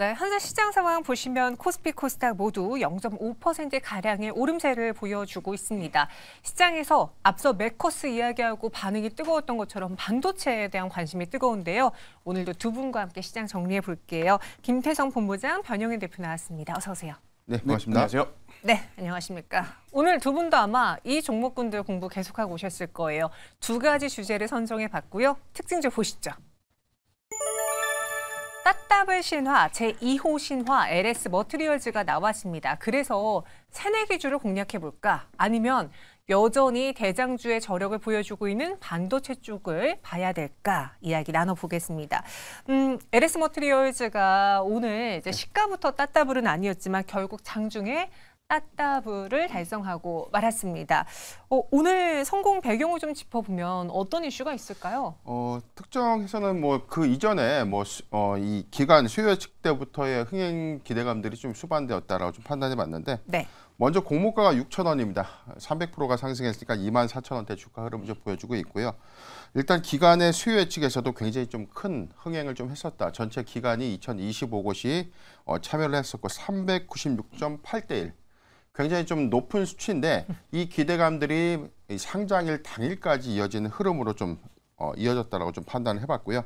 네, 현재 시장 상황 보시면 코스피, 코스닥 모두 0.5%가량의 오름세를 보여주고 있습니다. 시장에서 앞서 매커스 이야기하고 반응이 뜨거웠던 것처럼 반도체에 대한 관심이 뜨거운데요. 오늘도 두 분과 함께 시장 정리해 볼게요. 김태성 본부장, 변영인 대표 나왔습니다. 어서 오세요. 네, 반갑습니다. 안녕하세요. 네, 안녕하십니까. 오늘 두 분도 아마 이 종목군들 공부 계속하고 오셨을 거예요. 두 가지 주제를 선정해 봤고요. 특징 좀 보시죠. 따따블 신화, 제2호 신화, LS 머티리얼즈가 나왔습니다. 그래서 새내기주를 공략해볼까? 아니면 여전히 대장주의 저력을 보여주고 있는 반도체 쪽을 봐야 될까? 이야기 나눠보겠습니다. LS 머티리얼즈가 오늘 이제 시가부터 따따블은 아니었지만 결국 장중에 따따블을 달성하고 말았습니다. 오늘 성공 배경을 좀 짚어보면 어떤 이슈가 있을까요? 특정해서는 그 이전에 이 기간 수요 예측 때부터의 흥행 기대감들이 좀 수반되었다라고 좀 판단해봤는데, 네. 먼저 공모가가 6,000원입니다. 300%가 상승했으니까 24,000원대 주가 흐름을 좀 보여주고 있고요. 일단 기간의 수요 예측에서도 굉장히 좀 큰 흥행을 좀 했었다. 전체 기간이 2025곳이 참여를 했었고 396.8대 1. 굉장히 좀 높은 수치인데 이 기대감들이 상장일 당일까지 이어지는 흐름으로 좀 이어졌다라고 좀 판단을 해봤고요.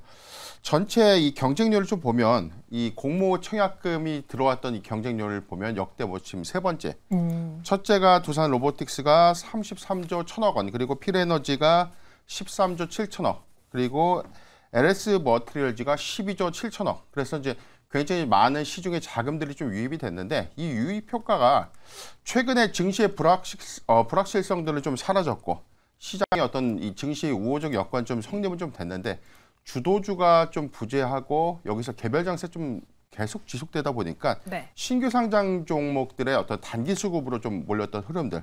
전체 이 경쟁률을 좀 보면 이 공모 청약금이 들어왔던 이 경쟁률을 보면 역대 지금 세 번째. 첫째가 두산 로보틱스가 33조 1천억 원, 그리고 필에너지가 13조 7천억, 그리고 LS 머티리얼즈가 12조 7천억. 그래서 이제 굉장히 많은 시중의 자금들이 좀 유입이 됐는데, 이 유입 효과가 최근에 증시의 불확실성들은 좀 사라졌고 시장의 어떤 이 증시의 우호적 여건 좀 성립은 좀 됐는데, 주도주가 좀 부재하고 여기서 개별 장세 좀 계속 지속되다 보니까 네. 신규 상장 종목들의 어떤 단기 수급으로 좀 몰렸던 흐름들.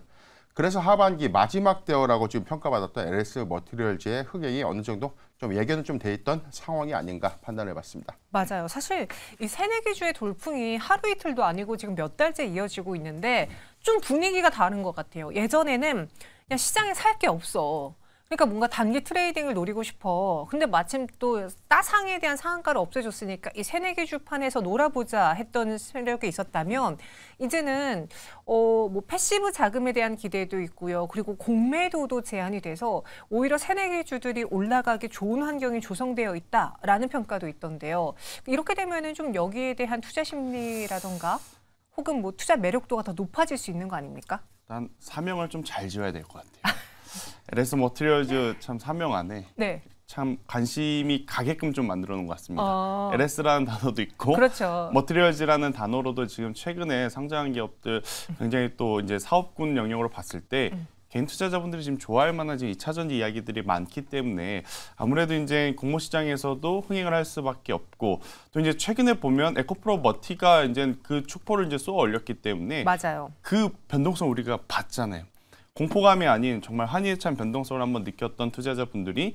그래서 하반기 마지막 대어라고 지금 평가받았던 LS 머티리얼즈의 흥행이 어느 정도 좀 예견은 좀 돼 있던 상황이 아닌가 판단해봤습니다. 맞아요. 사실 이 새내기주의 돌풍이 하루 이틀도 아니고 지금 몇 달째 이어지고 있는데 좀 분위기가 다른 것 같아요. 예전에는 그냥 시장에 살 게 없어. 그러니까 뭔가 단기 트레이딩을 노리고 싶어. 근데 마침 또 따상에 대한 상한가를 없애줬으니까 이 새내기주판에서 놀아보자 했던 세력이 있었다면, 이제는 패시브 자금에 대한 기대도 있고요. 그리고 공매도도 제한이 돼서 오히려 새내기주들이 올라가기 좋은 환경이 조성되어 있다라는 평가도 있던데요. 이렇게 되면은 좀 여기에 대한 투자 심리라던가 혹은 투자 매력도가 더 높아질 수 있는 거 아닙니까? 일단 사명을 좀 잘 지어야 될 것 같아요. LS 머티리얼즈 참 사명 안에 네. 참 관심이 가게끔 좀 만들어 놓은 것 같습니다. LS라는 단어도 있고, 그렇죠. 머티리얼즈라는 단어로도 지금 최근에 상장한 기업들 굉장히 또 이제 사업군 영역으로 봤을 때 개인 투자자분들이 지금 좋아할 만한 지금 2차전지 이야기들이 많기 때문에 아무래도 이제 공모 시장에서도 흥행을 할 수밖에 없고, 또 이제 최근에 보면 에코프로 머티가 이제 그 축포를 이제 쏘아 올렸기 때문에 맞아요. 그 변동성 우리가 봤잖아요. 공포감이 아닌 정말 한이에 찬 변동성을 한번 느꼈던 투자자분들이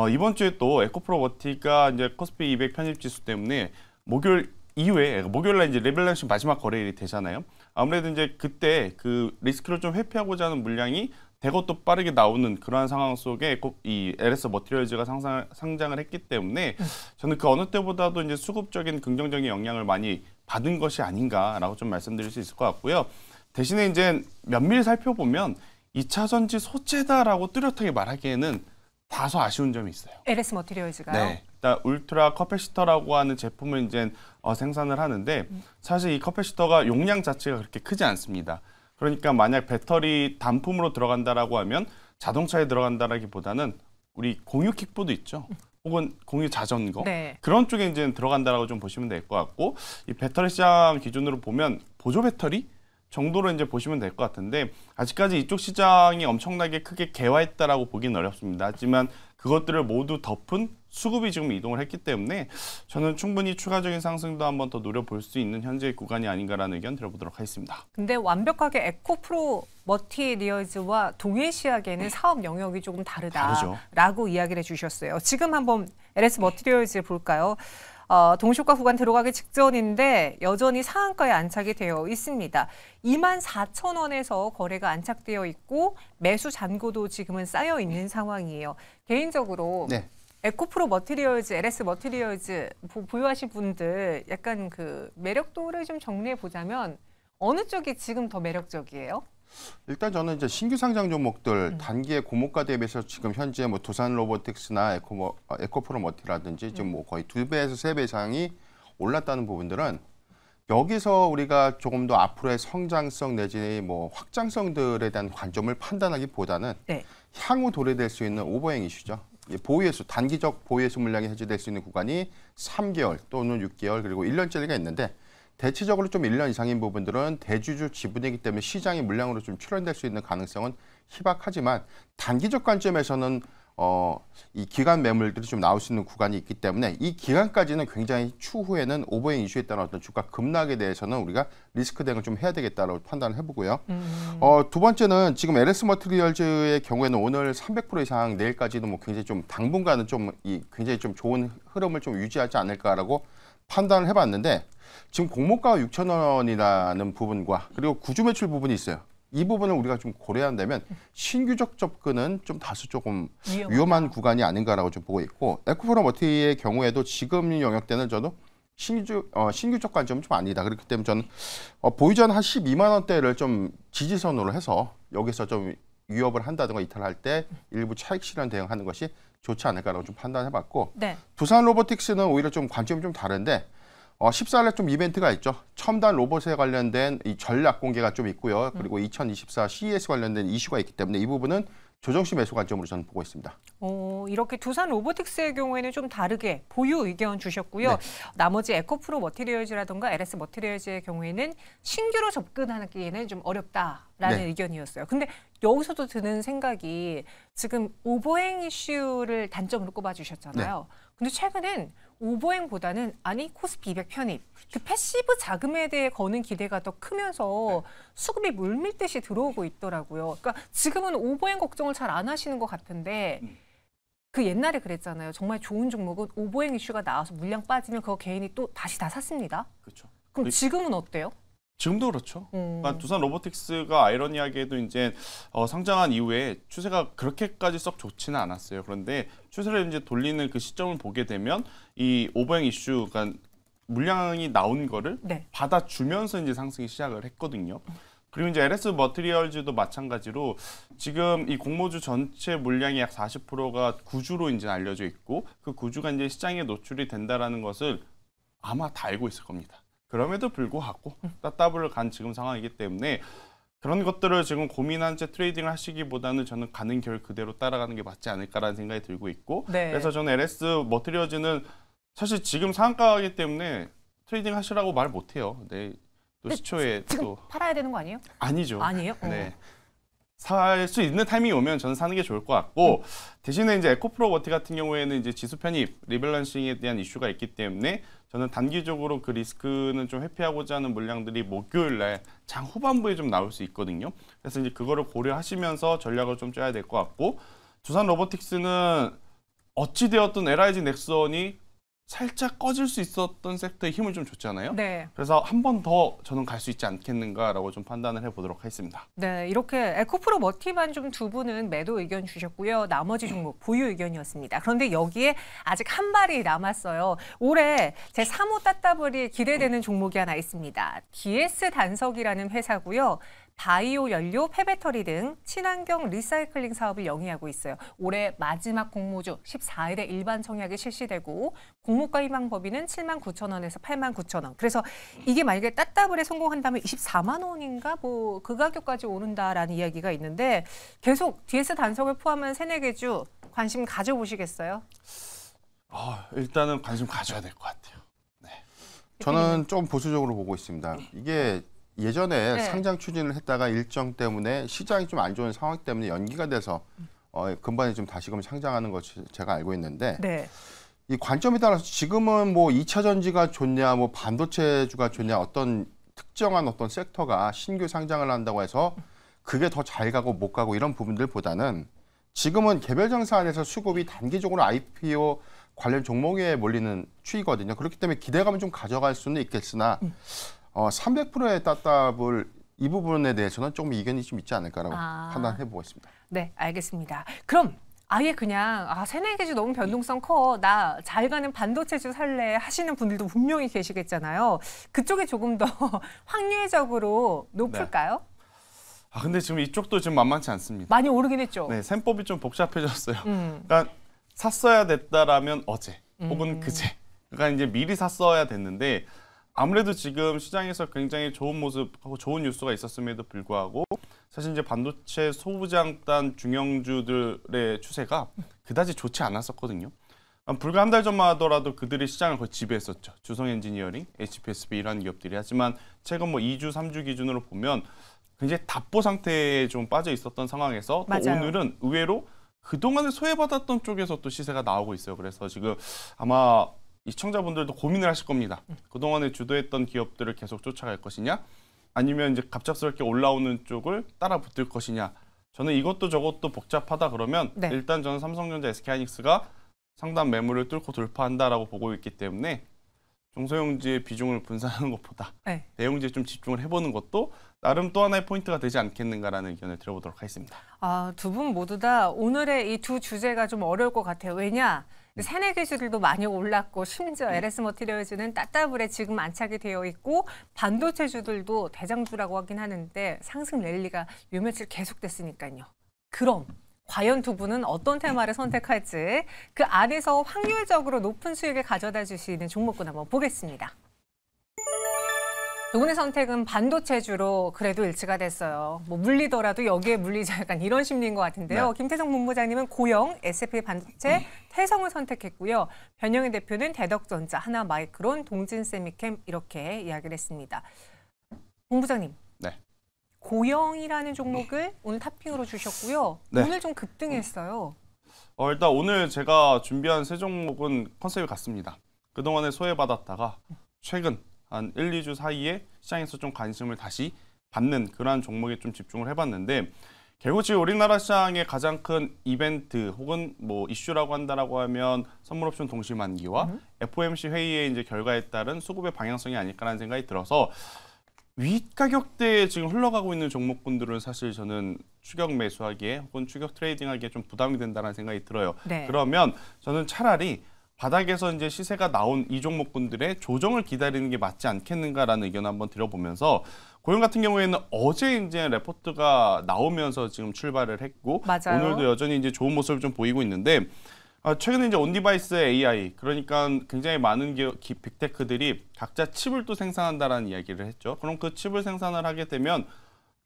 이번 주에 또 에코프로 머티가 이제 코스피 200 편입 지수 때문에 목요일 이후에, 목요일날 이제 레벨런싱 마지막 거래일이 되잖아요. 아무래도 이제 그때 그 리스크를 좀 회피하고자 하는 물량이 대거 또 빠르게 나오는 그러한 상황 속에 이 LS 머티리얼즈가 상장을 했기 때문에 저는 그 어느 때보다도 이제 수급적인 긍정적인 영향을 많이 받은 것이 아닌가라고 좀 말씀드릴 수 있을 것 같고요. 대신에 이제 면밀히 살펴보면 2차전지 소재다라고 뚜렷하게 말하기에는 다소 아쉬운 점이 있어요. LS 머티리얼즈가요? 네. 일단 울트라 커패시터라고 하는 제품을 이제 생산을 하는데, 사실 이 커패시터가 용량 자체가 그렇게 크지 않습니다. 그러니까 만약 배터리 단품으로 들어간다라고 하면 자동차에 들어간다라기보다는 우리 공유 킥보드 있죠. 혹은 공유 자전거. 네. 그런 쪽에 이제 들어간다라고 좀 보시면 될 것 같고, 이 배터리 시장 기준으로 보면 보조 배터리 정도로 이제 보시면 될 것 같은데, 아직까지 이쪽 시장이 엄청나게 크게 개화했다라고 보기는 어렵습니다. 하지만 그것들을 모두 덮은 수급이 지금 이동을 했기 때문에 저는 충분히 추가적인 상승도 한번 더 노려볼 수 있는 현재의 구간이 아닌가라는 의견 들어보도록 하겠습니다. 근데 완벽하게 에코프로 머티리얼즈와 동일시하게는 사업 영역이 조금 다르다라고 이야기를 해주셨어요. 지금 한번 LS 머티리얼즈 볼까요? 동시효과 구간 들어가기 직전인데 여전히 상한가에 안착이 되어 있습니다. 24,000원에서 거래가 안착되어 있고 매수 잔고도 지금은 쌓여 있는 상황이에요. 개인적으로 네. 에코프로 머티리얼즈, LS 머티리얼즈 보유하신 분들 약간 그 매력도를 좀 정리해 보자면 어느 쪽이 지금 더 매력적이에요? 일단 저는 이제 신규 상장 종목들 단기의 고목가 대비해서 지금 현재 뭐 두산 로보틱스나 에코프로 머티라든지 지금 뭐 거의 2배에서 3배 이상이 올랐다는 부분들은 여기서 우리가 조금 더 앞으로의 성장성 내지 뭐 확장성들에 대한 관점을 판단하기보다는 네. 향후 도래될 수 있는 오버행 이슈죠. 보유예수, 단기적 보유예수 물량이 해제될 수 있는 구간이 3개월 또는 6개월 그리고 1년짜리가 있는데 대체적으로 좀 1년 이상인 부분들은 대주주 지분이기 때문에 시장이 물량으로 좀 출현될 수 있는 가능성은 희박하지만 단기적 관점에서는 이 기간 매물들이 좀 나올 수 있는 구간이 있기 때문에 이 기간까지는 굉장히 추후에는 오버행 이슈에 따른 어떤 주가 급락에 대해서는 우리가 리스크 대응을 좀 해야 되겠다라고 판단을 해보고요. 두 번째는 지금 LS 머티리얼즈의 경우에는 오늘 300% 이상 내일까지도 뭐 굉장히 좀 당분간은 좀 굉장히 좀 좋은 흐름을 좀 유지하지 않을까라고 판단을 해봤는데 지금 공모가가 6,000원이라는 부분과 그리고 구주 매출 부분이 있어요. 이 부분을 우리가 좀 고려한다면 신규적 접근은 좀 다소 조금 위험한 구간이 아닌가라고 좀 보고 있고 에코프로 머티의 경우에도 지금 영역대는 저도 신규적 관점은 좀 아니다. 그렇기 때문에 저는 보유전 한 12만 원대를 좀 지지선으로 해서 여기서 좀 위협을 한다든가 이탈할 때 일부 차익 실현 대응하는 것이 좋지 않을까라고 좀 판단해봤고 네. 두산 로보틱스는 오히려 좀 관점이 좀 다른데 14일에 좀 이벤트가 있죠. 첨단 로봇에 관련된 이 전략 공개가 좀 있고요. 그리고 2024 CES 관련된 이슈가 있기 때문에 이 부분은 조정시 매수 관점으로 저는 보고 있습니다. 이렇게 두산 로보틱스의 경우에는 좀 다르게 보유 의견 주셨고요. 네. 나머지 에코프로 머티리얼즈라든가 LS 머티리얼즈의 경우에는 신규로 접근하기에는 좀 어렵다라는 네. 의견이었어요. 근데 여기서도 드는 생각이 지금 오버행 이슈를 단점으로 꼽아주셨잖아요. 근데 최근엔 오버행보다는 아니 코스피 200 편입, 그 패시브 자금에 대해 거는 기대가 더 크면서 수급이 물밀듯이 들어오고 있더라고요. 그러니까 지금은 오버행 걱정을 잘 안 하시는 것 같은데 그 옛날에 그랬잖아요. 정말 좋은 종목은 오버행 이슈가 나와서 물량 빠지면 그거 개인이 또 다시 다 샀습니다. 그렇죠. 그럼 지금은 어때요? 지금도 그렇죠. 그러니까 두산 로보틱스가 아이러니하게도 이제 상장한 이후에 추세가 그렇게까지 썩 좋지는 않았어요. 그런데 추세를 이제 돌리는 그 시점을 보게 되면 이 오버행 이슈, 그러니까 물량이 나온 거를 네. 받아주면서 이제 상승이 시작을 했거든요. 그리고 이제 LS 머티리얼즈도 마찬가지로 지금 이 공모주 전체 물량의 약 40%가 구주로 이제 알려져 있고 그 구주가 이제 시장에 노출이 된다라는 것을 아마 다 알고 있을 겁니다. 그럼에도 불구하고 따따블을 간 지금 상황이기 때문에 그런 것들을 지금 고민한 채 트레이딩을 하시기보다는 저는 가는 길 그대로 따라가는 게 맞지 않을까라는 생각이 들고 있고 네. 그래서 저는 LS 머티리얼즈는 사실 지금 상한가이기 때문에 트레이딩 하시라고 말 못해요. 네, 또 시초에 지금 또 팔아야 되는 거 아니에요? 아니죠. 아니에요? 네. 살 수 있는 타이밍이 오면 저는 사는 게 좋을 것 같고 대신에 이제 에코프로 머티 같은 경우에는 이제 지수 편입, 리밸런싱에 대한 이슈가 있기 때문에 저는 단기적으로 그 리스크는 좀 회피하고자 하는 물량들이 목요일 날 장 후반부에 좀 나올 수 있거든요. 그래서 이제 그거를 고려하시면서 전략을 좀 짜야 될 것 같고 두산 로보틱스는 어찌 되었든 LIG 넥슨이 살짝 꺼질 수 있었던 섹터에 힘을 좀 줬잖아요. 네. 그래서 한 번 더 저는 갈 수 있지 않겠는가라고 좀 판단을 해보도록 하겠습니다. 네, 이렇게 에코프로 머티만 좀 두 분은 매도 의견 주셨고요. 나머지 종목 보유 의견이었습니다. 그런데 여기에 아직 한 발이 남았어요. 올해 제 3호 따따블이 기대되는 종목이 하나 있습니다. DS 단석이라는 회사고요. 바이오 연료, 폐배터리 등 친환경 리사이클링 사업을 영위하고 있어요. 올해 마지막 공모주 14일에 일반 청약이 실시되고 공모가 희망 법인은 79,000원에서 89,000원. 그래서 이게 만약에 따따블에 성공한다면 24만 원인가 뭐 그 가격까지 오른다라는 이야기가 있는데 계속 DS 단석을 포함한 3-4개 주 관심 가져보시겠어요? 일단은 관심 가져야 될 것 같아요. 네. 저는 좀 보수적으로 보고 있습니다. 이게 예전에 네. 상장 추진을 했다가 일정 때문에 시장이 좀 안 좋은 상황 때문에 연기가 돼서 근반에 좀 다시금 상장하는 것이 제가 알고 있는데 네. 이 관점에 따라서 지금은 뭐 2차 전지가 좋냐, 뭐 반도체주가 좋냐, 어떤 특정한 어떤 섹터가 신규 상장을 한다고 해서 그게 더 잘 가고 못 가고 이런 부분들보다는 지금은 개별 장사 안에서 수급이 단기적으로 IPO 관련 종목에 몰리는 추이거든요. 그렇기 때문에 기대감을 좀 가져갈 수는 있겠으나 300%의 따따블 이 부분에 대해서는 조금 이견이 좀 있지 않을까라고 판단해 보고 있습니다. 네, 알겠습니다. 그럼 아예 그냥 새내기주 너무 변동성 커. 나 잘 가는 반도체주 살래 하시는 분들도 분명히 계시겠잖아요. 그쪽이 조금 더 확률적으로 높을까요? 근데 지금 이쪽도 지금 만만치 않습니다. 많이 오르긴 했죠. 네, 셈법이 좀 복잡해졌어요. 그러니까 샀어야 됐다라면 어제 혹은 그제. 그러니까 이제 미리 샀어야 됐는데 아무래도 지금 시장에서 굉장히 좋은 모습하고 좋은 뉴스가 있었음에도 불구하고 사실 이제 반도체 소부장단 중형주들의 추세가 그다지 좋지 않았었거든요. 불과 한 달 전만 하더라도 그들이 시장을 거의 지배했었죠. 주성 엔지니어링, HPSB 이런 기업들이. 하지만 최근 뭐 2주, 3주 기준으로 보면 굉장히 답보 상태에 좀 빠져 있었던 상황에서 또 맞아요. 오늘은 의외로 그동안에 소외받았던 쪽에서 또 시세가 나오고 있어요. 그래서 지금 아마 이 시청자분들도 고민을 하실 겁니다. 그동안에 주도했던 기업들을 계속 쫓아갈 것이냐 아니면 이제 갑작스럽게 올라오는 쪽을 따라 붙을 것이냐. 저는 이것도 저것도 복잡하다 그러면 네. 일단 저는 삼성전자, SK하이닉스가 상단 매물을 뚫고 돌파한다라고 보고 있기 때문에 중소형주의 비중을 분산하는 것보다 네. 대형주에 좀 집중을 해보는 것도 나름 또 하나의 포인트가 되지 않겠는가라는 의견을 들어보도록 하겠습니다. 두 분 모두 다 오늘의 이 두 주제가 좀 어려울 것 같아요. 왜냐? 새내기주들도 많이 올랐고 심지어 LS 머티리얼즈는 따따블에 지금 안착이 되어 있고 반도체주들도 대장주라고 하긴 하는데 상승 랠리가 요 며칠 계속됐으니까요. 그럼 과연 두 분은 어떤 테마를 선택할지 그 안에서 확률적으로 높은 수익을 가져다 줄 수 있는 종목군 한번 보겠습니다. 두 분의 선택은 반도체주로 그래도 일치가 됐어요. 뭐 물리더라도 여기에 물리자 약간 이런 심리인 것 같은데요. 네. 김태성 본부장님은 고영, S&P 반도체, 태성을 선택했고요. 변영희 대표는 대덕전자, 하나마이크론, 동진세미캠 이렇게 이야기를 했습니다. 본부장님. 네. 고영이라는 종목을 오늘 탑핑으로 주셨고요. 네. 오늘 좀 급등했어요. 일단 오늘 제가 준비한 세 종목은 컨셉이 같습니다. 그동안에 소외받았다가 최근 한 1, 2주 사이에 시장에서 좀 관심을 다시 받는 그러한 종목에 좀 집중을 해봤는데 결국 지금 우리나라 시장의 가장 큰 이벤트 혹은 뭐 이슈라고 한다라고 하면 선물옵션 동시만기와 FOMC 회의의 이제 결과에 따른 수급의 방향성이 아닐까라는 생각이 들어서 윗가격대에 지금 흘러가고 있는 종목군들은 사실 저는 추격 매수하기에 혹은 추격 트레이딩하기에 좀 부담이 된다는 생각이 들어요. 네. 그러면 저는 차라리 바닥에서 이제 시세가 나온 이 종목군들의 조정을 기다리는 게 맞지 않겠는가라는 의견을 한번 드려보면서 고영 같은 경우에는 어제 이제 레포트가 나오면서 지금 출발을 했고 맞아요. 오늘도 여전히 이제 좋은 모습을 좀 보이고 있는데 최근에 이제 온디바이스 AI 그러니까 굉장히 많은 빅테크들이 각자 칩을 또 생산한다라는 이야기를 했죠. 그럼 그 칩을 생산을 하게 되면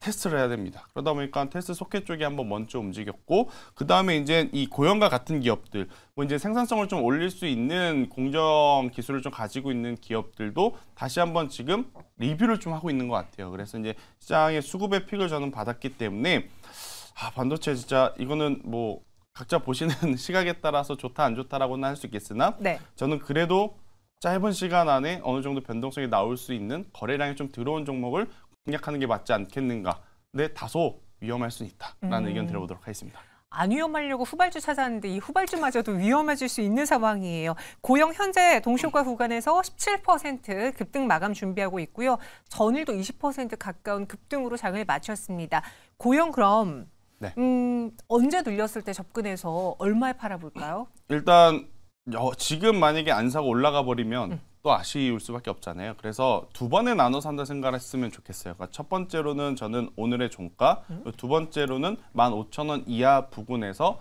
테스트를 해야 됩니다. 그러다 보니까 테스트 소켓 쪽이 한번 먼저 움직였고 그 다음에 이제 이 고영과 같은 기업들 뭐 이제 생산성을 좀 올릴 수 있는 공정 기술을 좀 가지고 있는 기업들도 다시 한번 지금 리뷰를 좀 하고 있는 것 같아요. 그래서 이제 시장의 수급의 픽을 저는 받았기 때문에 반도체 진짜 이거는 뭐 각자 보시는 시각에 따라서 좋다 안 좋다라고는 할 수 있겠으나 네. 저는 그래도 짧은 시간 안에 어느 정도 변동성이 나올 수 있는 거래량이 좀 들어온 종목을 공략하는 게 맞지 않겠는가. 근데 다소 위험할 수는 있다라는 의견 들어보도록 하겠습니다. 안 위험하려고 후발주 찾았는데 이 후발주마저도 위험해질 수 있는 상황이에요. 고영 현재 동시효과 구간에서 17% 급등 마감 준비하고 있고요. 전일도 20% 가까운 급등으로 장을 마쳤습니다. 고영 그럼 네. 언제 눌렸을 때 접근해서 얼마에 팔아볼까요? 일단 지금 만약에 안 사고 올라가 버리면 또 아쉬울 수밖에 없잖아요. 그래서 두 번에 나눠 산다 생각을 했으면 좋겠어요. 그러니까 첫 번째로는 저는 오늘의 종가, 두 번째로는 15,000원 이하 부근에서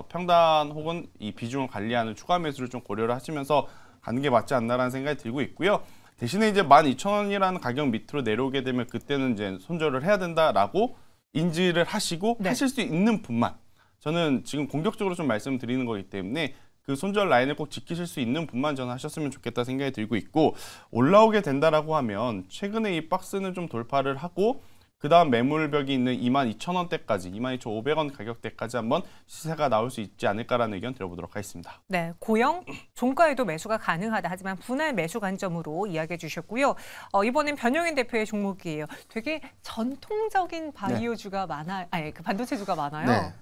평단 혹은 이 비중을 관리하는 추가 매수를 좀 고려를 하시면서 가는 게 맞지 않나라는 생각이 들고 있고요. 대신에 이제 12,000원이라는 가격 밑으로 내려오게 되면 그때는 이제 손절을 해야 된다라고 인지를 하시고 네. 하실 수 있는 분만 저는 지금 공격적으로 좀 말씀드리는 거기 때문에 그 손절 라인을 꼭 지키실 수 있는 분만 저는 하셨으면 좋겠다 생각이 들고 있고 올라오게 된다라고 하면 최근에 이 박스는 좀 돌파를 하고 그 다음 매물벽이 있는 22,000원대까지 22,500원 가격대까지 한번 시세가 나올 수 있지 않을까라는 의견 들어보도록 하겠습니다. 네, 고영 종가에도 매수가 가능하다 하지만 분할 매수 관점으로 이야기해 주셨고요. 이번엔 변영인 대표의 종목이에요. 되게 전통적인 바이오주가 많아요. 그 반도체주가 많아요. 네.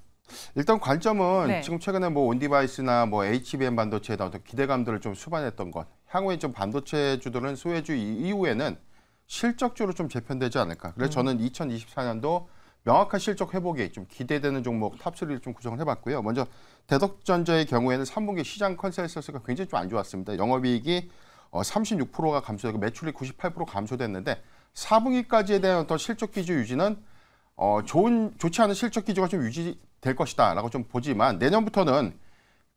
일단 관점은 네. 지금 최근에 뭐 온디바이스나 뭐 HBM 반도체에 대한 어떤 기대감들을 좀 수반했던 것. 향후에 좀 반도체주들은 소외주 이후에는 실적주로 좀 재편되지 않을까. 그래서 저는 2024년도 명확한 실적 회복이 좀 기대되는 종목 탑3를 좀 구성을 해봤고요. 먼저 대덕전자의 경우에는 3분기 시장 컨센서스가 굉장히 좀 안 좋았습니다. 영업이익이 36%가 감소되고 매출이 98% 감소됐는데 4분기까지에 대한 어떤 실적 기조 유지는 좋지 않은 실적 기조가 좀 유지될 것이다라고 좀 보지만 내년부터는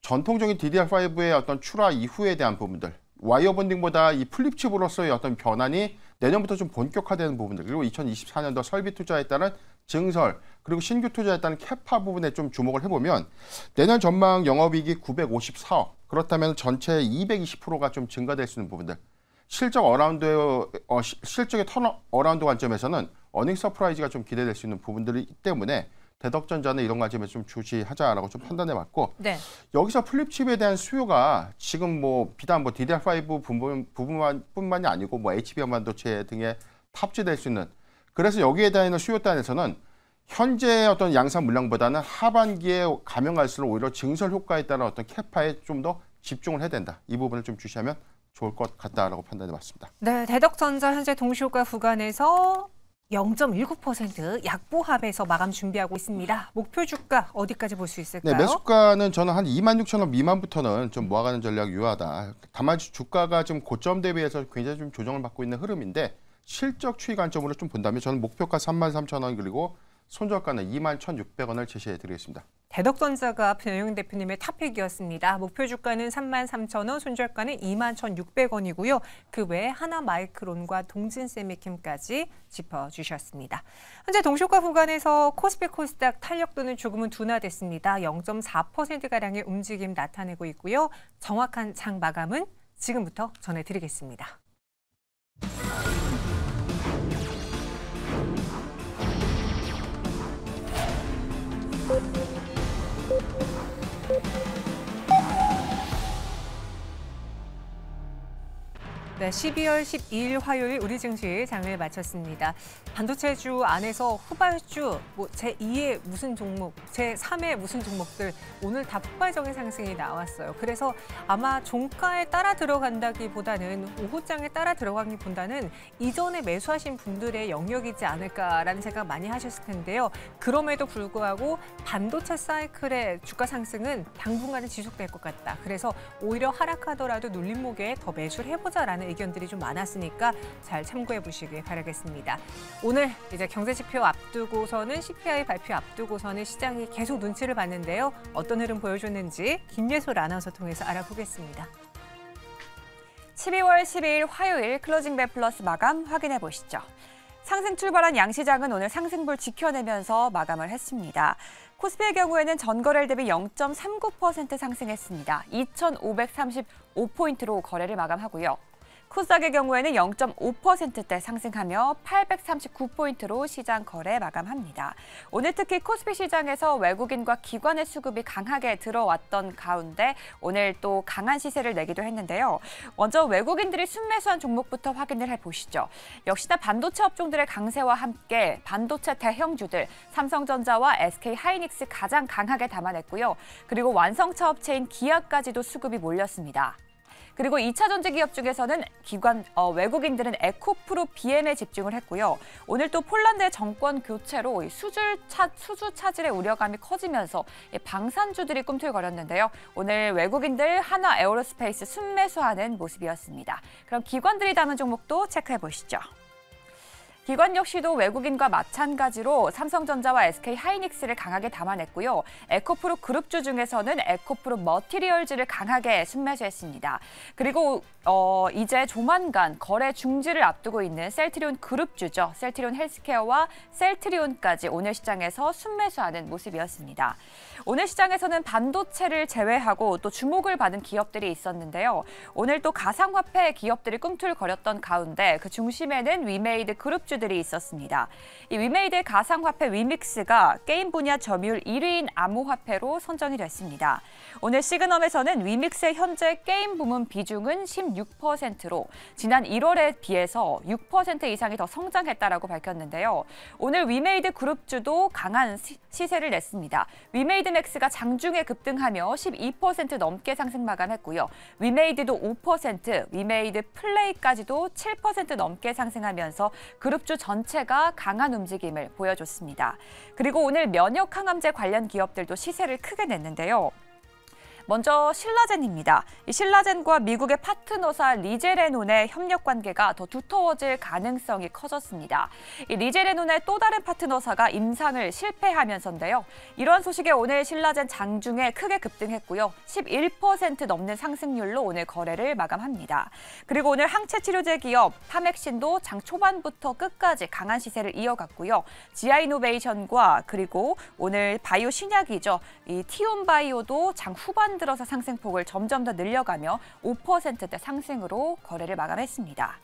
전통적인 DDR5의 어떤 출하 이후에 대한 부분들, 와이어 본딩보다 이 플립칩으로서의 어떤 변환이 내년부터 좀 본격화되는 부분들, 그리고 2024년도 설비 투자에 따른 증설, 그리고 신규 투자에 따른 캐파 부분에 좀 주목을 해보면 내년 전망 영업이익이 954억, 그렇다면 전체 220%가 좀 증가될 수 있는 부분들, 실적의 턴 어라운드 관점에서는 어닝 서프라이즈가 좀 기대될 수 있는 부분들이기 때문에 대덕전자는 이런 관점에서 좀 주시하자라고 좀 판단해봤고 네. 여기서 플립칩에 대한 수요가 지금 비단 DDR5 부분만이 아니고 HBM 반도체 등에 탑재될 수 있는, 그래서 여기에 대한 수요 단에서는 현재 어떤 양산 물량보다는 하반기에 가면 갈수록 오히려 증설 효과에 따른 어떤 캐파에 좀 더 집중을 해야 된다. 이 부분을 좀 주시하면 좋을 것 같다라고 판단해봤습니다. 네, 대덕전자 현재 동시효과 구간에서 0.19% 약보합에서 마감 준비하고 있습니다. 목표 주가 어디까지 볼 수 있을까요? 네, 매수가는 저는 한 26,000원 미만부터는 좀 모아가는 전략 유효하다. 다만 주가가 좀 고점 대비해서 굉장히 좀 조정을 받고 있는 흐름인데 실적 추이 관점으로 좀 본다면 저는 목표가 33,000원 그리고 손절가는 21,600원을 제시해드리겠습니다. 대덕전자가 변영윤 대표님의 탑픽이었습니다. 목표 주가는 33,000원, 손절가는 21,600원이고요. 그 외에 하나마이크론과 동진세미캠까지 짚어주셨습니다. 현재 동시효과 구간에서 코스피 코스닥 탄력도는 조금은 둔화됐습니다. 0.4%가량의 움직임 나타내고 있고요. 정확한 장 마감은 지금부터 전해드리겠습니다. 네, 12월 12일 화요일 우리 증시 장을 마쳤습니다. 반도체주 안에서 후발주, 제2의 무슨 종목, 제3의 무슨 종목들 오늘 다 폭발적인 상승이 나왔어요. 그래서 아마 종가에 따라 들어간다기보다는 오후장에 따라 들어가기보다는 이전에 매수하신 분들의 영역이지 않을까라는 생각 많이 하셨을 텐데요. 그럼에도 불구하고 반도체 사이클의 주가 상승은 당분간은 지속될 것 같다. 그래서 오히려 하락하더라도 눌림목에 더 매수를 해보자라는 의견들이 좀 많았으니까 잘 참고해 보시길 바라겠습니다. 오늘 이제 경제지표 앞두고서는 CPI 발표 앞두고서는 시장이 계속 눈치를 봤는데요. 어떤 흐름 보여줬는지 김예솔 아나운서 통해서 알아보겠습니다. 12월 12일 화요일 클로징 벨 플러스 마감 확인해 보시죠. 상승 출발한 양시장은 오늘 상승불 지켜내면서 마감을 했습니다. 코스피의 경우에는 전거래일 대비 0.39% 상승했습니다. 2,535포인트로 거래를 마감하고요. 코스닥의 경우에는 0.5%대 상승하며 839포인트로 시장 거래 마감합니다. 오늘 특히 코스피 시장에서 외국인과 기관의 수급이 강하게 들어왔던 가운데 오늘 또 강한 시세를 내기도 했는데요. 먼저 외국인들이 순매수한 종목부터 확인을 해보시죠. 역시나 반도체 업종들의 강세와 함께 반도체 대형주들 삼성전자와 SK하이닉스 가장 강하게 담아냈고요. 그리고 완성차 업체인 기아까지도 수급이 몰렸습니다. 그리고 2차 전지 기업 중에서는 외국인들은 에코프로 BM에 집중을 했고요. 오늘 또 폴란드의 정권 교체로 수주 차질의 우려감이 커지면서 방산주들이 꿈틀거렸는데요. 오늘 외국인들 하나 에어로스페이스 순매수하는 모습이었습니다. 그럼 기관들이 담은 종목도 체크해 보시죠. 기관 역시도 외국인과 마찬가지로 삼성전자와 SK하이닉스를 강하게 담아냈고요. 에코프로 그룹주 중에서는 에코프로 머티리얼즈를 강하게 순매수했습니다. 그리고 이제 조만간 거래 중지를 앞두고 있는 셀트리온 그룹주죠. 셀트리온 헬스케어와 셀트리온까지 오늘 시장에서 순매수하는 모습이었습니다. 오늘 시장에서는 반도체를 제외하고 또 주목을 받은 기업들이 있었는데요. 오늘 또 가상화폐 기업들이 꿈틀거렸던 가운데 그 중심에는 위메이드 그룹주들이 있었습니다. 이 위메이드의 가상화폐 위믹스가 게임 분야 점유율 1위인 암호화폐로 선정이 됐습니다. 오늘 시그넘에서는 위믹스의 현재 게임 부문 비중은 16%로 지난 1월에 비해서 6% 이상이 더 성장했다라고 밝혔는데요. 오늘 위메이드 그룹주도 강한 시세를 냈습니다. 위메이드 맥스가 장중에 급등하며 12% 넘게 상승 마감했고요. 위메이드도 5%, 위메이드 플레이까지도 7% 넘게 상승하면서 그룹주 업주 전체가 강한 움직임을 보여줬습니다. 그리고 오늘 면역 항암제 관련 기업들도 시세를 크게 냈는데요. 먼저 신라젠입니다. 이 신라젠과 미국의 파트너사 리제레논의 협력 관계가 더 두터워질 가능성이 커졌습니다. 이 리제레논의 또 다른 파트너사가 임상을 실패하면서인데요. 이러한 소식에 오늘 신라젠 장중에 크게 급등했고요. 11% 넘는 상승률로 오늘 거래를 마감합니다. 그리고 오늘 항체 치료제 기업 파맥신도 장 초반부터 끝까지 강한 시세를 이어갔고요. 지아이노베이션과 그리고 오늘 바이오 신약이죠. 이 티온바이오도 장 후반 들어서 상승폭을 점점 더 늘려가며 5%대 상승으로 거래를 마감했습니다.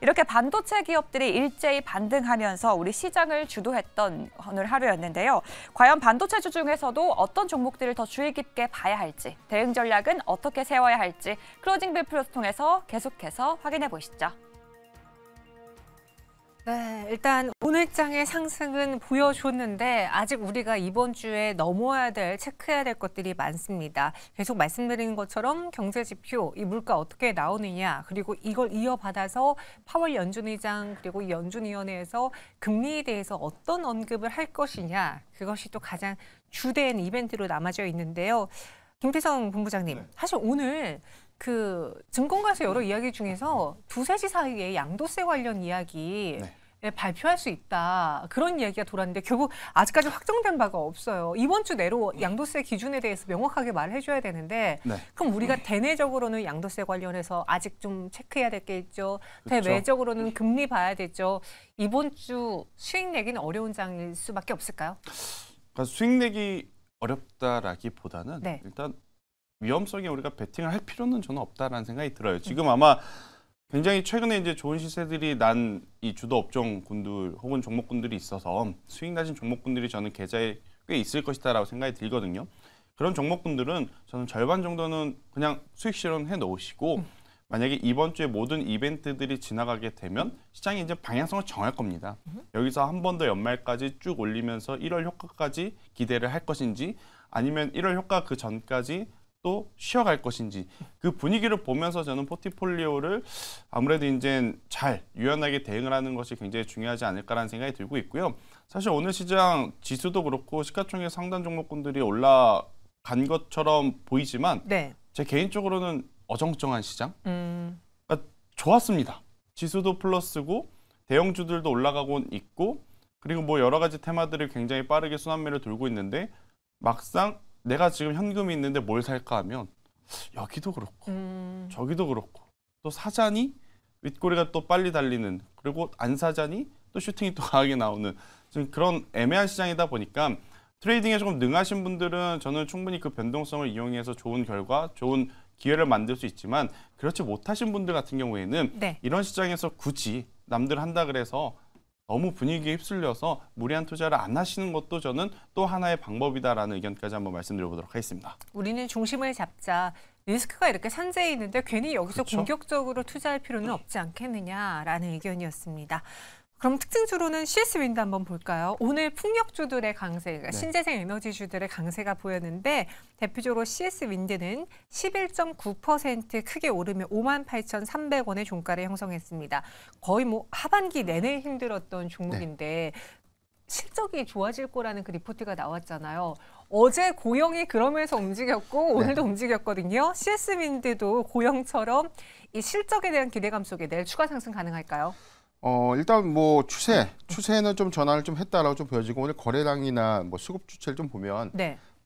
이렇게 반도체 기업들이 일제히 반등하면서 우리 시장을 주도했던 오늘 하루였는데요. 과연 반도체주 중에서도 어떤 종목들을 더 주의 깊게 봐야 할지, 대응 전략은 어떻게 세워야 할지 클로징 벨 플러스 통해서 계속해서 확인해 보시죠. 네, 일단 오늘장의 상승은 보여줬는데 아직 우리가 이번 주에 넘어야 될, 체크해야 될 것들이 많습니다. 계속 말씀드린 것처럼 경제지표, 이 물가 어떻게 나오느냐, 그리고 이걸 이어받아서 파월 연준의장 그리고 연준위원회에서 금리에 대해서 어떤 언급을 할 것이냐, 그것이 또 가장 주된 이벤트로 남아져 있는데요. 김태성 본부장님, 사실 오늘 증권가에서 여러 이야기 중에서 두세 시 사이에 양도세 관련 이야기 발표할 수 있다. 그런 이야기가 돌았는데 결국 아직까지 확정된 바가 없어요. 이번 주 내로 양도세 기준에 대해서 명확하게 말을 해줘야 되는데 그럼 우리가 대내적으로는 양도세 관련해서 아직 좀 체크해야 될 게 있죠. 그렇죠. 대외적으로는 금리 봐야 되죠. 이번 주 수익 내기는 어려운 장일 수밖에 없을까요? 그러니까 수익 내기 어렵다라기보다는 일단 위험성에 우리가 베팅을 할 필요는 저는 없다라는 생각이 들어요. 지금 아마 굉장히 최근에 이제 좋은 시세들이 난 이 주도 업종군들 혹은 종목군들이 있어서 수익 나신 종목군들이 저는 계좌에 꽤 있을 것이다라고 생각이 들거든요. 그런 종목군들은 저는 절반 정도는 그냥 수익 실현해 놓으시고 만약에 이번 주에 모든 이벤트들이 지나가게 되면 시장이 이제 방향성을 정할 겁니다. 여기서 한 번 더 연말까지 쭉 올리면서 1월 효과까지 기대를 할 것인지 아니면 1월 효과 그 전까지 또 쉬어갈 것인지 그 분위기를 보면서 저는 포트폴리오를 아무래도 이제 잘 유연하게 대응을 하는 것이 굉장히 중요하지 않을까라는 생각이 들고 있고요. 사실 오늘 시장 지수도 그렇고 시가총액 상단 종목군들이 올라간 것처럼 보이지만 제 개인적으로는 어정쩡한 시장? 그러니까 좋았습니다. 지수도 플러스고 대형주들도 올라가고 있고 그리고 뭐 여러 가지 테마들이 굉장히 빠르게 순환매를 돌고 있는데 막상 내가 지금 현금이 있는데 뭘 살까 하면 여기도 그렇고 저기도 그렇고 또 사자니 윗꼬리가 또 빨리 달리는 그리고 안 사자니 또 슈팅이 또 강하게 나오는 지금 그런 애매한 시장이다 보니까 트레이딩에 조금 능하신 분들은 저는 충분히 그 변동성을 이용해서 좋은 결과, 좋은 기회를 만들 수 있지만 그렇지 못하신 분들 같은 경우에는 이런 시장에서 굳이 남들 한다 그래서 너무 분위기에 휩쓸려서 무리한 투자를 안 하시는 것도 저는 또 하나의 방법이다라는 의견까지 한번 말씀드려보도록 하겠습니다. 우리는 중심을 잡자. 리스크가 이렇게 산재해 있는데 괜히 여기서 공격적으로 투자할 필요는 없지 않겠느냐라는 의견이었습니다. 그럼 특징주로는 CS-윈드 한번 볼까요? 오늘 풍력주들의 강세, 그러니까 신재생 에너지주들의 강세가 보였는데 대표적으로 CS-윈드는 11.9% 크게 오르며 58,300원의 종가를 형성했습니다. 거의 뭐 하반기 내내 힘들었던 종목인데 실적이 좋아질 거라는 그 리포트가 나왔잖아요. 어제 고영이 그러면서 움직였고 오늘도 움직였거든요. CS-윈드도 고영처럼 이 실적에 대한 기대감 속에 내일 추가 상승 가능할까요? 일단 뭐 추세는 좀 전환을 좀 했다라고 좀 보여지고 오늘 거래량이나 뭐 수급 주체를 좀 보면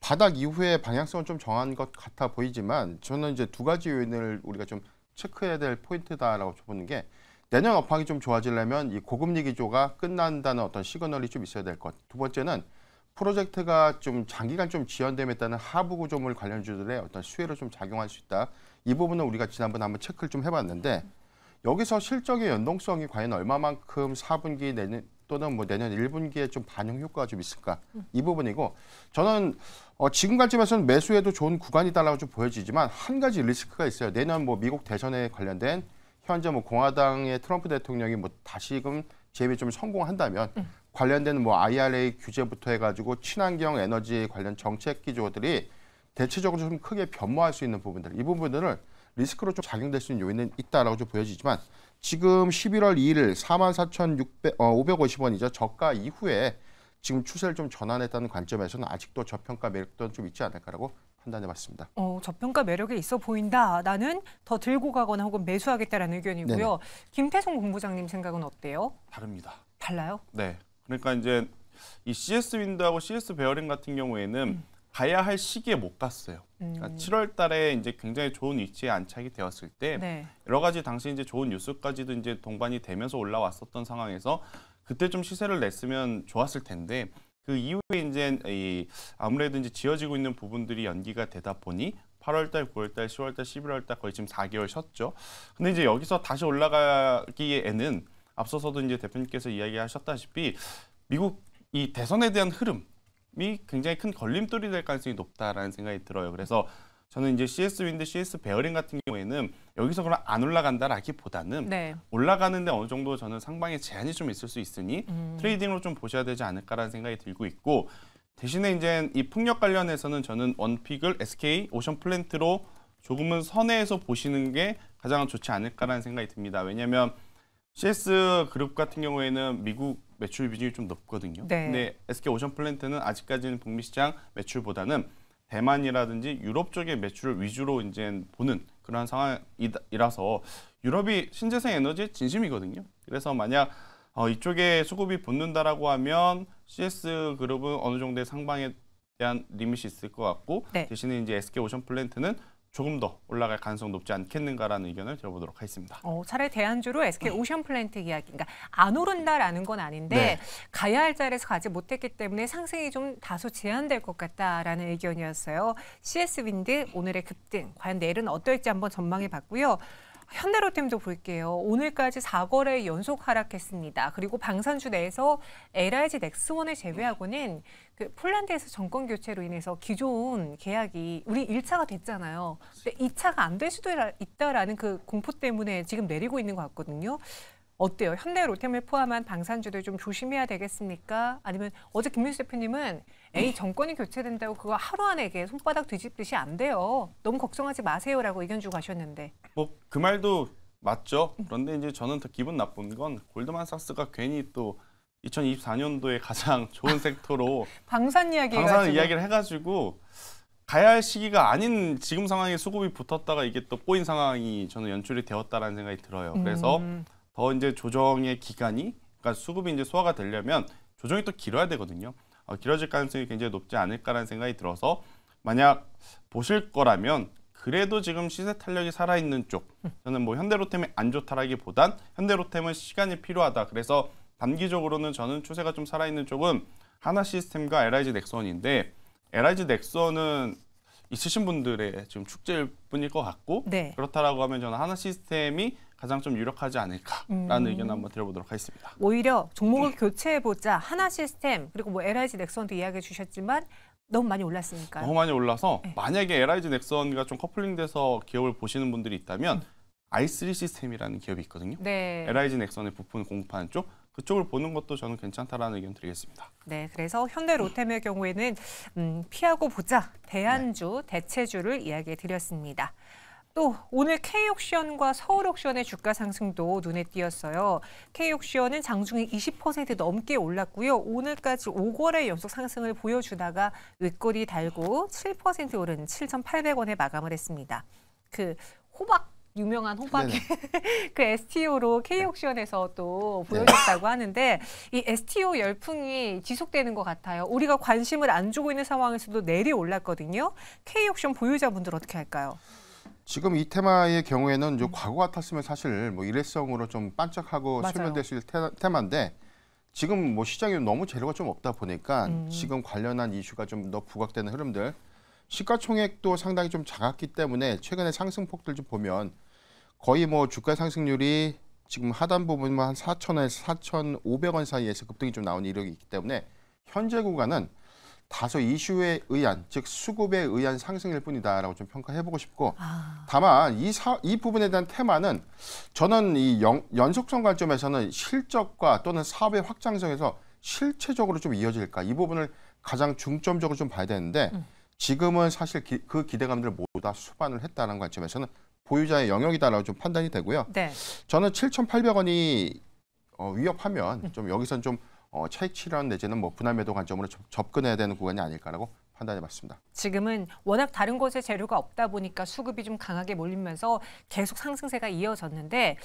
바닥 이후에 방향성을 좀 정한 것 같아 보이지만 저는 이제 두 가지 요인을 우리가 좀 체크해야 될 포인트다라고 보는 게 내년 업황이 좀 좋아지려면 이 고금리 기조가 끝난다는 어떤 시그널이 좀 있어야 될 것. 두 번째는 프로젝트가 좀 장기간 좀 지연됨에 따른 하부 구조물 관련주들의 어떤 수혜로 좀 작용할 수 있다. 이 부분은 우리가 지난번에 한번 체크를 좀 해봤는데 여기서 실적의 연동성이 과연 얼마만큼 4분기 내년 또는 뭐 내년 1분기에 좀 반영 효과가 좀 있을까 이 부분이고 저는 지금 관점에서는 매수에도 좋은 구간이다라고 좀 보여지지만 한 가지 리스크가 있어요. 내년 뭐 미국 대선에 관련된 현재 뭐 공화당의 트럼프 대통령이 뭐 다시금 재임에 좀 성공한다면 관련된 뭐 IRA 규제부터 해가지고 친환경 에너지 관련 정책 기조들이 대체적으로 좀 크게 변모할 수 있는 부분들 이 부분들을 리스크로 좀 작용될 수 있는 요인은 있다라고 좀 보여지지만 지금 11월 2일 44,550원이죠. 저가 이후에 지금 추세를 좀 전환했다는 관점에서는 아직도 저평가 매력도는 좀 있지 않을까라고 판단해봤습니다. 저평가 매력이 있어 보인다. 나는 더 들고 가거나 혹은 매수하겠다라는 의견이고요. 네네. 김태성 본부장님 생각은 어때요? 다릅니다. 달라요? 네. 그러니까 이제 이 CS 윈드하고 CS 베어링 같은 경우에는 가야 할 시기에 못 갔어요. 그러니까 7월 달에 이제 굉장히 좋은 위치에 안착이 되었을 때 네. 여러 가지 당시 이제 좋은 뉴스까지도 이제 동반이 되면서 올라왔었던 상황에서 그때 좀 시세를 냈으면 좋았을 텐데 그 이후에 이제 아무래도 이제 지어지고 있는 부분들이 연기가 되다 보니 8월 달, 9월 달, 10월 달, 11월 달 거의 지금 4개월 쉬었죠. 근데 이제 여기서 다시 올라가기에는 앞서서도 이제 대표님께서 이야기하셨다시피 미국 이 대선에 대한 흐름이 굉장히 큰 걸림돌이 될 가능성이 높다라는 생각이 들어요. 그래서 저는 이제 CS 윈드, CS 베어링 같은 경우에는 여기서 그럼 안 올라간다라기보다는 네. 올라가는데 어느 정도 저는 상방에 제한이 좀 있을 수 있으니 트레이딩으로 좀 보셔야 되지 않을까라는 생각이 들고 있고 대신에 이제 이 풍력 관련해서는 저는 원픽을 SK 오션 플랜트로 조금은 선회해서 보시는 게 가장 좋지 않을까라는 생각이 듭니다. 왜냐하면 CS 그룹 같은 경우에는 미국 매출 비중이 좀 높거든요. 네. 근데 SK 오션 플랜트는 아직까지는 북미 시장 매출보다는 대만이라든지 유럽 쪽의 매출을 위주로 이제 보는 그런 상황이라서 유럽이 신재생 에너지의 진심이거든요. 그래서 만약 이쪽에 수급이 붙는다라고 하면 CS 그룹은 어느 정도의 상방에 대한 리밋이 있을 것 같고 네. 대신에 이제 SK 오션 플랜트는 조금 더 올라갈 가능성 높지 않겠는가라는 의견을 들어보도록 하겠습니다. 차라리 대안주로 SK 오션 플랜트 이야기, 그러니까 안 오른다라는 건 아닌데 네. 가야 할 자리에서 가지 못했기 때문에 상승이 좀 다소 제한될 것 같다라는 의견이었어요. CS 윈드 오늘의 급등, 과연 내일은 어떨지 한번 전망해 봤고요. 현대로템도 볼게요. 오늘까지 4거래 연속 하락했습니다. 그리고 방산주 내에서 LIG 넥스원을 제외하고는 그 폴란드에서 정권 교체로 인해서 기존 계약이 우리 1차가 됐잖아요. 근데 2차가 안 될 수도 있다라는 그 공포 때문에 지금 내리고 있는 것 같거든요. 어때요? 현대로템을 포함한 방산주들 좀 조심해야 되겠습니까? 아니면 어제 김민수 대표님은 정권이 교체된다고 그거 하루 안에 이게 손바닥 뒤집듯이 안 돼요. 너무 걱정하지 마세요라고 의견 주고 가셨는데. 뭐 그 말도 맞죠. 그런데 이제 저는 더 기분 나쁜 건 골드만삭스가 괜히 또 2024년도에 가장 좋은 섹터로 방산 이야기를 해가지고 가야 할 시기가 아닌 지금 상황에 수급이 붙었다가 이게 또 꼬인 상황이 저는 연출이 되었다라는 생각이 들어요. 그래서 더 이제 조정의 기간이, 그러니까 수급이 이제 소화가 되려면 조정이 또 길어야 되거든요. 길어질 가능성이 굉장히 높지 않을까라는 생각이 들어서 만약 보실 거라면 그래도 지금 시세 탄력이 살아있는 쪽, 저는 뭐 현대로템이 안 좋다라기보단 현대로템은 시간이 필요하다. 그래서 단기적으로는 저는 추세가 좀 살아있는 쪽은 하나시스템과 LIG 넥스원인데 LIG 넥스원은 있으신 분들의 지금 축제일 뿐일 것 같고 네. 그렇다라고 하면 저는 하나시스템이 가장 좀 유력하지 않을까라는 의견 한번 드려보도록 하겠습니다. 오히려 종목을 교체해보자. 하나시스템 그리고 뭐 LIG 넥스원도 이야기해 주셨지만 너무 많이 올랐으니까요. 너무 많이 올라서 네. 만약에 LIG 넥스원과 좀 커플링돼서 기업을 보시는 분들이 있다면 i3 시스템이라는 기업이 있거든요. 네. LIG 넥스원의 부품을 공급하는 쪽, 그쪽을 보는 것도 저는 괜찮다라는 의견 드리겠습니다. 네, 그래서 현대로템의 경우에는 피하고 보자. 대안주, 대체주를 이야기해 드렸습니다. 또 오늘 K옥션과 서울옥션의 주가 상승도 눈에 띄었어요. K옥션은 장중에 20% 넘게 올랐고요. 오늘까지 5거래 연속 상승을 보여주다가 윗꼬리 달고 7% 오른 7,800원에 마감을 했습니다. 그 호박 유명한 호박이 그 STO로 K옥션에서 또 보여줬다고 하는데 이 STO 열풍이 지속되는 것 같아요. 우리가 관심을 안 주고 있는 상황에서도 내려올랐거든요. K옥션 보유자분들 어떻게 할까요? 지금 이 테마의 경우에는 과거 같았으면 사실 뭐 일회성으로 좀 반짝하고 맞아요. 수면될 수 있을 테마인데 지금 뭐 시장에 너무 재료가 좀 없다 보니까 지금 관련한 이슈가 좀 더 부각되는 흐름들, 시가총액도 상당히 좀 작았기 때문에 최근에 상승폭들 좀 보면 거의 뭐 주가 상승률이 지금 하단 부분만 한 4,000원에서 4,500원 사이에서 급등이 좀 나온 이력이 있기 때문에 현재 구간은 다소 이슈에 의한, 즉 수급에 의한 상승일 뿐이다라고 좀 평가해보고 싶고, 다만 이 부분에 대한 테마는 저는 이 연속성 관점에서는 실적과 또는 사업의 확장성에서 실체적으로 좀 이어질까, 이 부분을 가장 중점적으로 좀 봐야 되는데 지금은 사실 그 기대감들을 모두 다 수반을 했다는 관점에서는 보유자의 영역이다라고 좀 판단이 되고요. 네. 저는 7,800원이 위협하면 좀 여기선 좀 차익 실현 내지는 뭐 분할 매도 관점으로 접근해야 되는 구간이 아닐까라고 판단해봤습니다. 지금은 워낙 다른 곳에 재료가 없다 보니까 수급이 좀 강하게 몰리면서 계속 상승세가 이어졌는데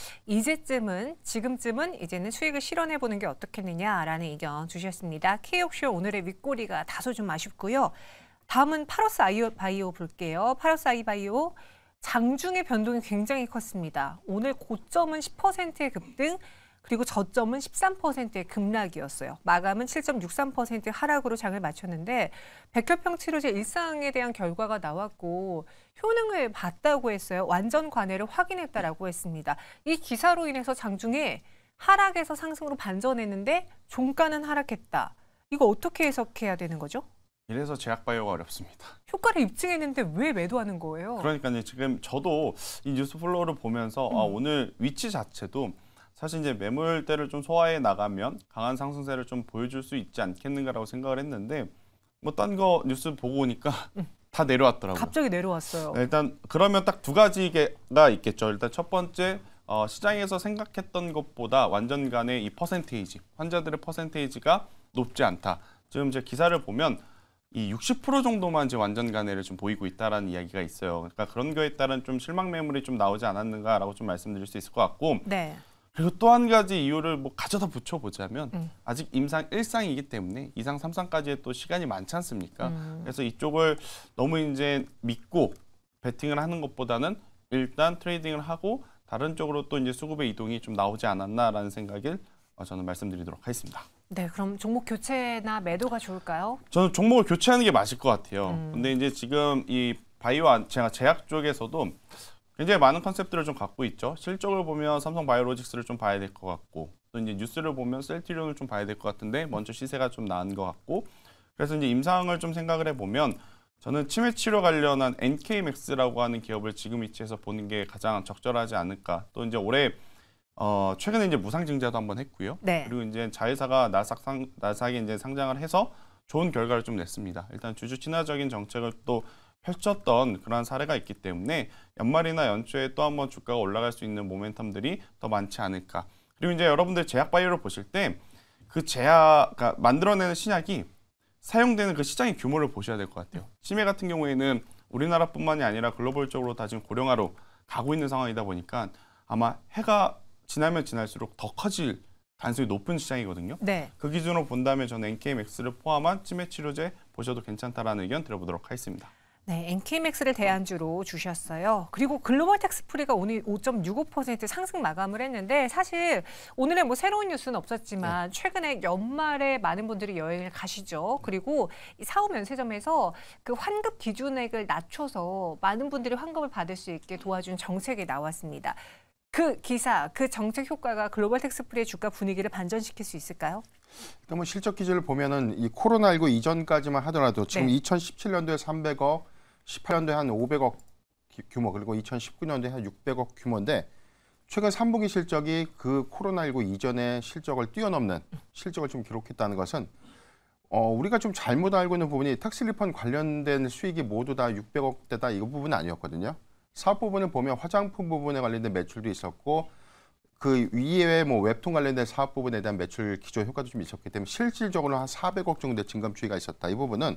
지금쯤은 이제는 수익을 실현해 보는 게 어떻겠느냐라는 의견 주셨습니다. K옥쇼 오늘의 윗꼬리가 다소 좀 아쉽고요. 다음은 파러스 아이바이오 볼게요. 파러스 아이바이오 장중의 변동이 굉장히 컸습니다. 오늘 고점은 10%의 급등, 그리고 저점은 13%의 급락이었어요. 마감은 7.63% 하락으로 장을 마쳤는데 백혈병 치료제 일상에 대한 결과가 나왔고 효능을 봤다고 했어요. 완전 관해를 확인했다라고 했습니다. 이 기사로 인해서 장중에 하락에서 상승으로 반전했는데 종가는 하락했다. 이거 어떻게 해석해야 되는 거죠? 이래서 제약바이오가 어렵습니다. 효과를 입증했는데 왜 매도하는 거예요? 그러니까요. 지금 저도 이 뉴스 플로우를 보면서 오늘 위치 자체도 사실 이제 매물대를 좀 소화해 나가면 강한 상승세를 좀 보여줄 수 있지 않겠는가라고 생각을 했는데 뭐 딴 거 뉴스 보고 오니까 다 내려왔더라고요. 갑자기 내려왔어요. 일단 그러면 딱 두 가지가 있겠죠. 일단 첫 번째 시장에서 생각했던 것보다 완전 간의 이 퍼센테이지, 환자들의 퍼센테이지가 높지 않다. 지금 이제 기사를 보면 이 60% 정도만 이제 완전 간해를 좀 보이고 있다라는 이야기가 있어요. 그러니까 그런 거에 따른 좀 실망 매물이 좀 나오지 않았는가라고 좀 말씀드릴 수 있을 것 같고. 네. 그리고 또 한 가지 이유를 뭐 가져다 붙여보자면 아직 임상 1상이기 때문에 2상, 3상까지의 또 시간이 많지 않습니까? 그래서 이쪽을 너무 이제 믿고 베팅을 하는 것보다는 일단 트레이딩을 하고 다른 쪽으로 또 이제 수급의 이동이 좀 나오지 않았나라는 생각을 저는 말씀드리도록 하겠습니다. 네, 그럼 종목 교체나 매도가 좋을까요? 저는 종목을 교체하는 게 맞을 것 같아요. 근데 이제 지금 이 바이오 제약 쪽에서도 굉장히 많은 컨셉들을 좀 갖고 있죠. 실적을 보면 삼성 바이오로직스를 좀 봐야 될 것 같고, 또 이제 뉴스를 보면 셀트리온을 좀 봐야 될 것 같은데 먼저 시세가 좀 나은 것 같고, 그래서 이제 임상을 좀 생각을 해보면 저는 치매 치료 관련한 NK맥스라고 하는 기업을 지금 위치에서 보는 게 가장 적절하지 않을까. 또 이제 올해 최근에 이제 무상 증자도 한번 했고요. 네. 그리고 이제 자회사가 나스닥에 이제 상장을 해서 좋은 결과를 좀 냈습니다. 일단 주주 친화적인 정책을 또 펼쳤던 그러한 사례가 있기 때문에 연말이나 연초에 또 한번 주가가 올라갈 수 있는 모멘텀들이 더 많지 않을까. 그리고 이제 여러분들 제약 바이오를 보실 때 그 그러니까 만들어내는 신약이 사용되는 그 시장의 규모를 보셔야 될 것 같아요. 치매 같은 경우에는 우리나라뿐만이 아니라 글로벌적으로 다 지금 고령화로 가고 있는 상황이다 보니까 아마 해가 지나면 지날수록 더 커질 가능성이 높은 시장이거든요. 네. 그 기준으로 본다면 저는 NK맥스를 포함한 치매 치료제 보셔도 괜찮다라는 의견 드려보도록 하겠습니다. 네, NK맥스를 대안주로 주셨어요. 그리고 글로벌 텍스프리가 오늘 5.65% 상승 마감을 했는데 사실 오늘은 뭐 새로운 뉴스는 없었지만 최근에 연말에 많은 분들이 여행을 가시죠. 그리고 이 사후 면세점에서 그 환급 기준액을 낮춰서 많은 분들이 환급을 받을 수 있게 도와준 정책이 나왔습니다. 그 기사, 그 정책 효과가 글로벌 텍스프리의 주가 분위기를 반전시킬 수 있을까요? 일단 뭐 실적 기준을 보면은 이 코로나19 이전까지만 하더라도 지금 네. 2017년도에 300억, 18년도에 한 500억 규모, 그리고 2019년도에 한 600억 규모인데 최근 3분기 실적이 그 코로나19 이전의 실적을 뛰어넘는 실적을 좀 기록했다는 것은 우리가 좀 잘못 알고 있는 부분이 텍스 리펀 관련된 수익이 모두 다 600억대다 이 부분은 아니었거든요. 사업 부분을 보면 화장품 부분에 관련된 매출도 있었고 그 위에 뭐 웹툰 관련된 사업 부분에 대한 매출 기조 효과도 좀 있었기 때문에 실질적으로 한 400억 정도의 증감 추이가 있었다. 이 부분은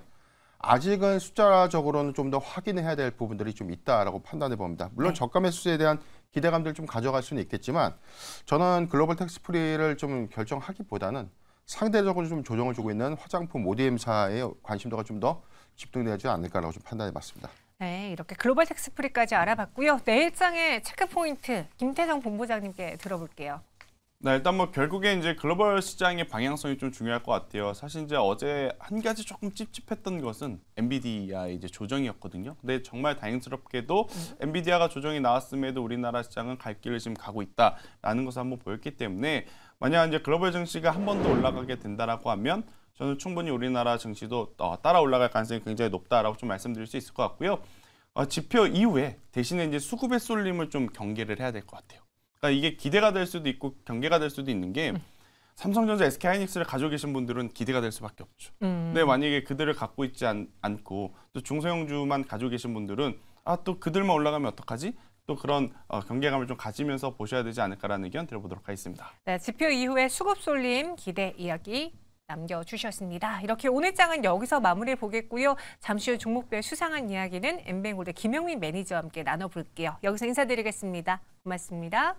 아직은 숫자적으로는 좀 더 확인해야 될 부분들이 좀 있다라고 판단해 봅니다. 물론 저가 매수세에 대한 기대감들 좀 가져갈 수는 있겠지만 저는 글로벌 텍스프리를 좀 결정하기보다는 상대적으로 좀 조정을 주고 있는 화장품 ODM사의 관심도가 좀 더 집중되지 않을까라고 좀 판단해 봤습니다. 네, 이렇게 글로벌 텍스프리까지 알아봤고요. 내일장의 체크포인트 김태정 본부장님께 들어볼게요. 네, 일단 뭐 결국에 이제 글로벌 시장의 방향성이 좀 중요할 것 같아요. 사실 이제 어제 한 가지 조금 찝찝했던 것은 엔비디아의 이제 조정이었거든요. 근데 정말 다행스럽게도 엔비디아가 조정이 나왔음에도 우리나라 시장은 갈 길을 지금 가고 있다라는 것을 한번 보였기 때문에 만약 이제 글로벌 증시가 한 번 더 올라가게 된다라고 하면 저는 충분히 우리나라 증시도 따라 올라갈 가능성이 굉장히 높다라고 좀 말씀드릴 수 있을 것 같고요. 지표 이후에 대신에 이제 수급의 쏠림을 좀 경계를 해야 될 것 같아요. 그러니까 이게 기대가 될 수도 있고 경계가 될 수도 있는 게 삼성전자, SK하이닉스를 가지고 계신 분들은 기대가 될 수밖에 없죠. 근데 만약에 그들을 갖고 있지 않고 또 중소형주만 가지고 계신 분들은 또 그들만 올라가면 어떡하지? 또 그런 경계감을 좀 가지면서 보셔야 되지 않을까라는 의견 들어보도록 하겠습니다. 네, 지표 이후에 수급 쏠림 기대 이야기 남겨주셨습니다. 이렇게 오늘 장은 여기서 마무리 보겠고요. 잠시 후 종목별 수상한 이야기는 엠뱅골드 김영민 매니저와 함께 나눠볼게요. 여기서 인사드리겠습니다. 고맙습니다.